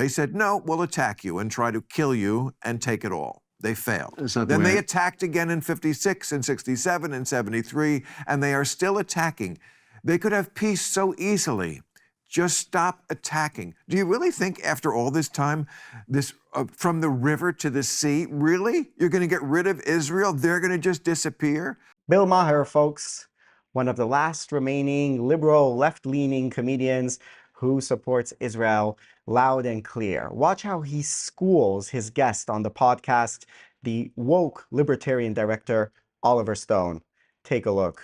They said, no, we'll attack you and try to kill you and take it all. They failed. Then they attacked again in 56 and 67 and 73, and they are still attacking. They could have peace so easily. Just stop attacking. Do you really think after all this time, this from the river to the sea, really? You're going to get rid of Israel? They're going to just disappear? Bill Maher, folks, one of the last remaining liberal, left-leaning comedians who supports Israel loud and clear. Watch how he schools his guest on the podcast, the woke libertarian director, Oliver Stone. Take a look.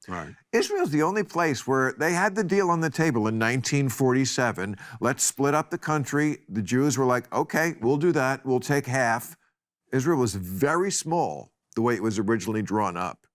Right. Israel's the only place where they had the deal on the table in 1947. Let's split up the country. The Jews were like, okay, we'll do that. We'll take half. Israel was very small the way it was originally drawn up.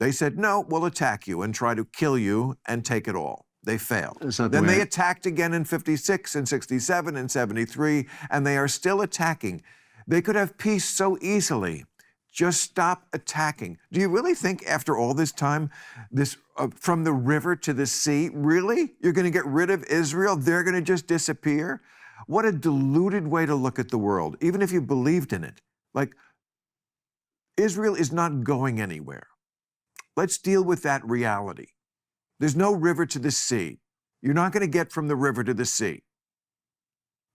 They said, no, we'll attack you and try to kill you and take it all. They failed. Then they attacked again in 56 and 67 and 73, and they are still attacking. They could have peace so easily. Just stop attacking. Do you really think after all this time, this from the river to the sea, really? You're going to get rid of Israel? They're going to just disappear? What a deluded way to look at the world, even if you believed in it. Like, Israel is not going anywhere. Let's deal with that reality. There's no river to the sea. You're not going to get from the river to the sea.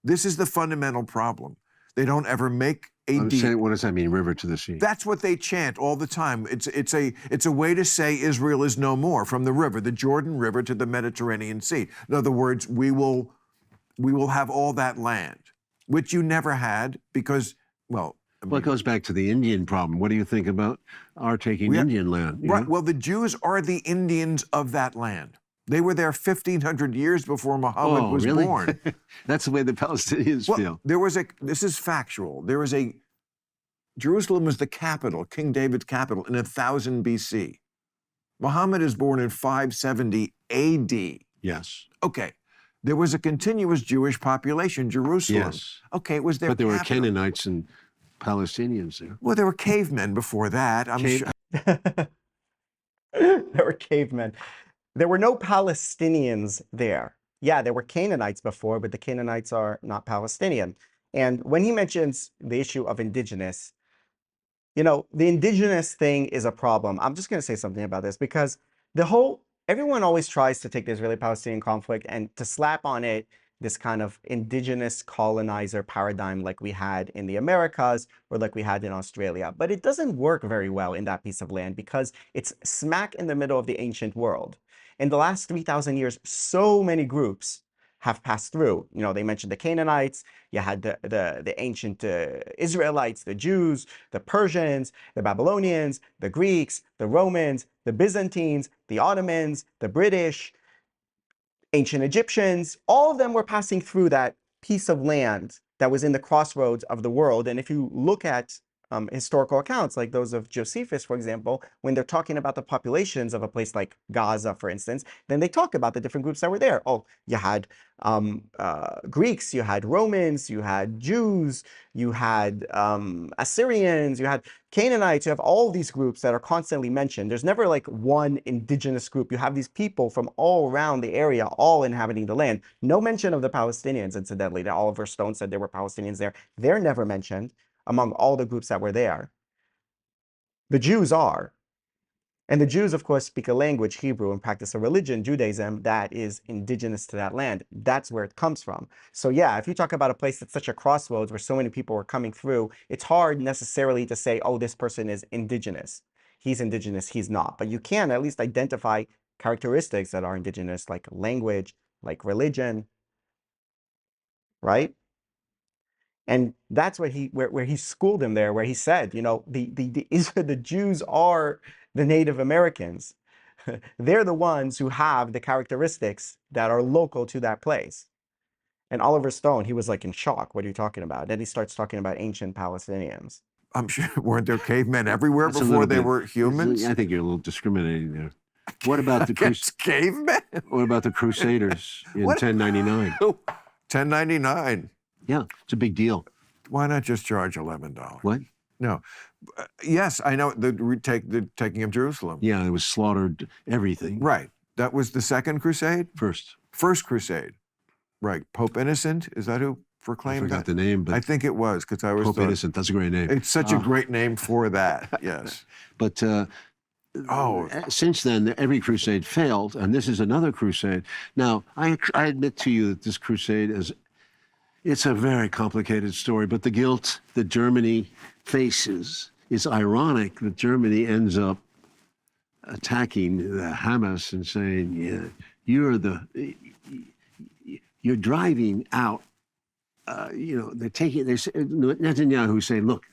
This is the fundamental problem. They don't ever make a deal. What does that mean, river to the sea? That's what they chant all the time. It's a way to say Israel is no more, from the river, the Jordan River to the Mediterranean Sea. In other words, we will have all that land, which you never had because, well, Well, it goes back to the Indian problem. What do you think about our taking Indian land? Right. Well, the Jews are the Indians of that land. They were there 1,500 years before Muhammad was born. That's the way the Palestinians feel. This is factual. Jerusalem was the capital, King David's capital, in 1000 BC. Muhammad is born in 570 AD. Yes. Okay. There was a continuous Jewish population, Jerusalem. Yes. Okay, it was their But there were capital. Canaanites and Palestinians there. Well, there were cavemen before that, I'm sure. There were cavemen. There were no Palestinians there. Yeah, there were Canaanites before, but the Canaanites are not Palestinian. And when he mentions the issue of indigenous, you know, the indigenous thing is a problem. I'm just going to say something about this because everyone always tries to take the Israeli-Palestinian conflict and to slap on it this kind of indigenous colonizer paradigm like we had in the Americas or like we had in Australia. But it doesn't work very well in that piece of land because it's smack in the middle of the ancient world. In the last 3,000 years, so many groups have passed through. You know, they mentioned the Canaanites, you had the ancient Israelites, the Jews, the Persians, the Babylonians, the Greeks, the Romans, the Byzantines, the Ottomans, the British, ancient Egyptians. All of them were passing through that piece of land that was in the crossroads of the world. And if you look at historical accounts like those of Josephus, for example, when they're talking about the populations of a place like Gaza, for instance, then they talk about the different groups that were there. Oh, you had Greeks, you had Romans, you had Jews, you had Assyrians, you had Canaanites, you have all these groups that are constantly mentioned. There's never like one indigenous group. You have these people from all around the area, all inhabiting the land. No mention of the Palestinians, incidentally. That Oliver Stone said there were Palestinians there. They're never mentioned among all the groups that were there. The Jews are. And the Jews, of course, speak a language, Hebrew, and practice a religion, Judaism, that is indigenous to that land. That's where it comes from. So yeah, if you talk about a place that's such a crossroads where so many people are coming through, it's hard necessarily to say, oh, this person is indigenous. He's indigenous, he's not. But you can at least identify characteristics that are indigenous, like language, like religion, right? And that's what where he schooled him there, where he said, you know, the Jews are the Native Americans. They're the ones who have the characteristics that are local to that place. And Oliver Stone, he was like in shock. What are you talking about? Then he starts talking about ancient Palestinians. I'm sure, weren't there cavemen everywhere before they were humans? I think you're a little discriminating there. What about the cavemen? What about the Crusaders in 1099? 1099. Yeah, it's a big deal. Why not just charge $11? What? No. Yes, I know the taking of Jerusalem. Yeah, it was slaughtered, everything. Right. That was the Second Crusade? First. First Crusade. Right. Pope Innocent, is that who I proclaimed forgot that? the name, I but think it was, because I always Pope thought Innocent, that's a great name. it's such a great name for that. Yes. But Oh, since then, every crusade failed, and this is another crusade. Now, I admit to you that this crusade it's a very complicated story, but the guilt that Germany faces is ironic that Germany ends up attacking the Hamas and saying, yeah, you're driving out, they're taking, Netanyahu saying, look,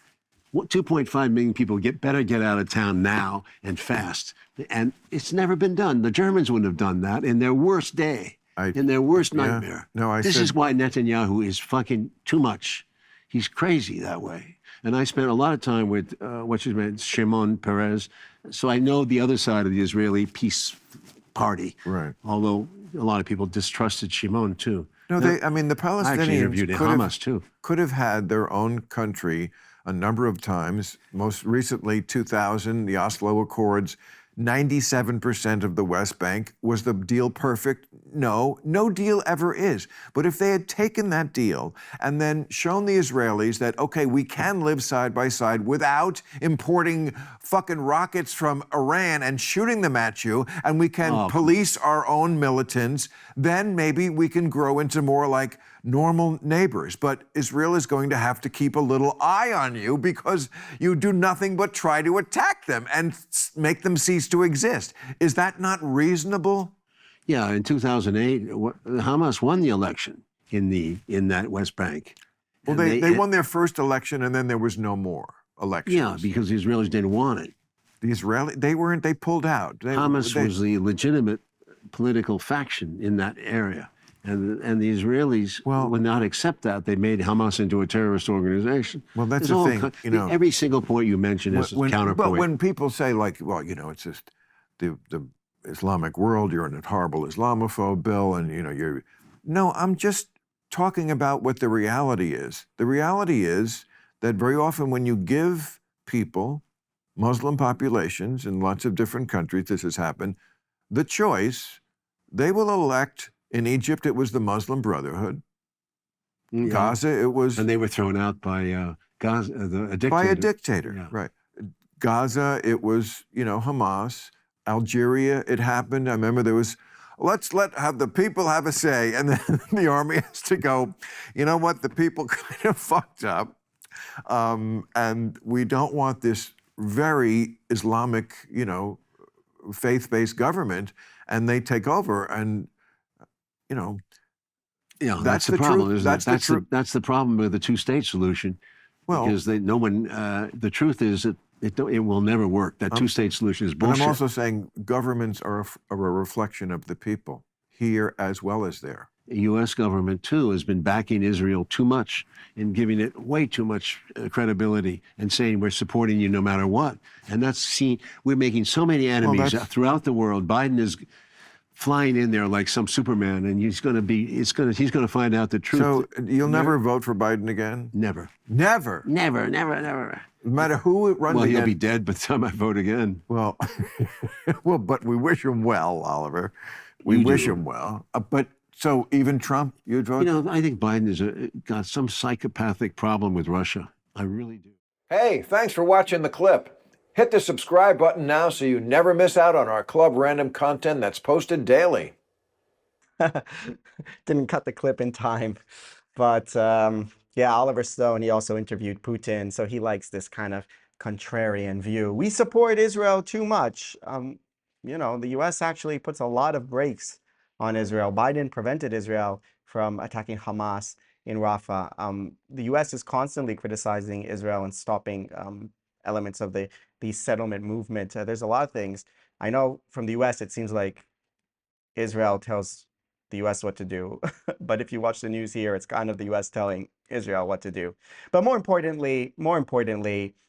2.5 million people better get out of town now and fast. And it's never been done. The Germans wouldn't have done that in their worst day, in their worst nightmare. No, this is why Netanyahu is fucking too much. He's crazy that way. And I spent a lot of time with, what's his name, Shimon Peres. So I know the other side of the Israeli peace party. Right. Although a lot of people distrusted Shimon too. No, the I actually interviewed Palestinians Hamas too. could have had their own country a number of times. Most recently, 2000, the Oslo Accords, 97% of the West Bank. Was the deal perfect? No, no deal ever is. But if they had taken that deal and then shown the Israelis that, okay, we can live side by side without importing fucking rockets from Iran and shooting them at you, and we can police our own militants, then maybe we can grow into more like normal neighbors. But Israel is going to have to keep a little eye on you because you do nothing but try to attack them and make them cease to exist. Is that not reasonable? Yeah, in 2008, Hamas won the election in that West Bank. Well, they won their first election, and then there was no more elections. Yeah, because the Israelis didn't want it. They pulled out. Hamas was the legitimate political faction in that area. And the Israelis would not accept that. They made Hamas into a terrorist organization. Well, that's the thing. Every single point you mention is a counterpoint. But when people say, like, well, it's just the Islamic world, you're a horrible Islamophobe, Bill, and, you're... No, I'm just talking about what the reality is. The reality is that very often when you give people, Muslim populations in lots of different countries, this has happened, the choice, they will elect. In Egypt, it was the Muslim Brotherhood. Yeah. Gaza, it was... And they were thrown out by a dictator. By a dictator, yeah. Right. Gaza, it was, Hamas. Algeria, it happened. I remember there was, have the people have a say. And then the army has to go, you know what, the people kind of fucked up. And we don't want this very Islamic, faith-based government. And they take over and... Yeah, that's the problem, isn't it? That's the problem with the two-state solution. Well, because the truth is that it will never work. That two-state solution is bullshit. But I'm also saying governments are a reflection of the people, here as well as there. The U.S. government, too, has been backing Israel too much and giving it way too much credibility and saying we're supporting you no matter what. And we're making so many enemies throughout the world. Biden is flying in there like some Superman, and he's going to find out the truth. So you'll never vote for Biden again? Never. Never? Never. No matter who runs again. Well, he'll be dead by the time I vote again. Well, but we wish him well, Oliver. We wish him well. But so even Trump, you'd vote? I think Biden has got some psychopathic problem with Russia. I really do. Hey, thanks for watching the clip. Hit the subscribe button now so you never miss out on our Club Random content that's posted daily. Didn't cut the clip in time. But yeah, Oliver Stone, he also interviewed Putin, so he likes this kind of contrarian view. We support Israel too much. The U.S. actually puts a lot of brakes on Israel. Biden prevented Israel from attacking Hamas in Rafah. The U.S. is constantly criticizing Israel and stopping elements of the settlement movement. There's a lot of things. I know from the U.S. it seems like Israel tells the U.S. what to do. But if you watch the news here, it's kind of the U.S. telling Israel what to do. But more importantly, Bill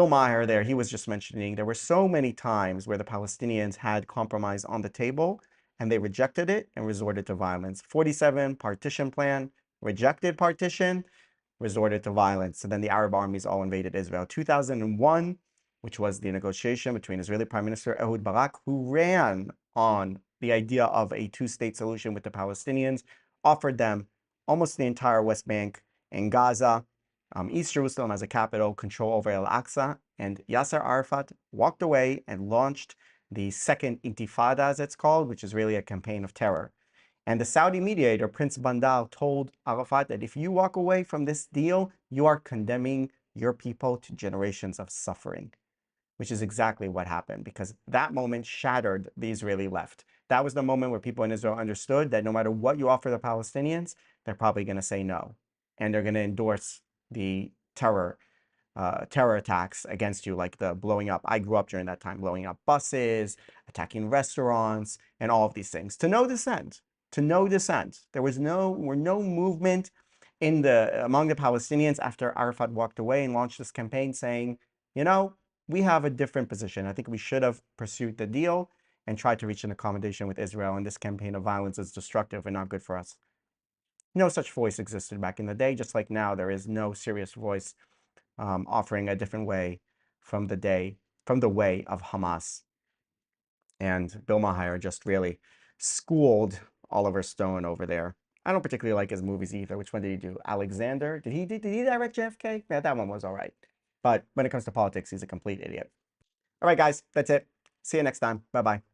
Maher there, he was just mentioning there were so many times where the Palestinians had compromise on the table and they rejected it and resorted to violence. 47 partition plan, rejected partition, resorted to violence. And then the Arab armies all invaded Israel. 2001, which was the negotiation between Israeli Prime Minister Ehud Barak, who ran on the idea of a two-state solution with the Palestinians, offered them almost the entire West Bank and Gaza, East Jerusalem as a capital, control over Al-Aqsa, and Yasser Arafat walked away and launched the Second Intifada, as it's called, which is really a campaign of terror. And the Saudi mediator, Prince Bandar, told Arafat that if you walk away from this deal, you are condemning your people to generations of suffering, which is exactly what happened, because that moment shattered the Israeli left. That was the moment where people in Israel understood that no matter what you offer the Palestinians, they're probably going to say no. And they're going to endorse the terror attacks against you, like the blowing up. I grew up during that time, blowing up buses, attacking restaurants, and all of these things. To no dissent. To no dissent. There was no movement among the Palestinians after Arafat walked away and launched this campaign saying, you know, we have a different position. I think we should have pursued the deal and tried to reach an accommodation with Israel. And this campaign of violence is destructive and not good for us. No such voice existed back in the day, just like now there is no serious voice offering a different way from the way of Hamas. And Bill Maher just really schooled Oliver Stone over there. I don't particularly like his movies either. Which one did he do? Alexander? Did he direct JFK? Yeah, that one was all right. But when it comes to politics, he's a complete idiot. All right, guys, that's it. See you next time. Bye-bye.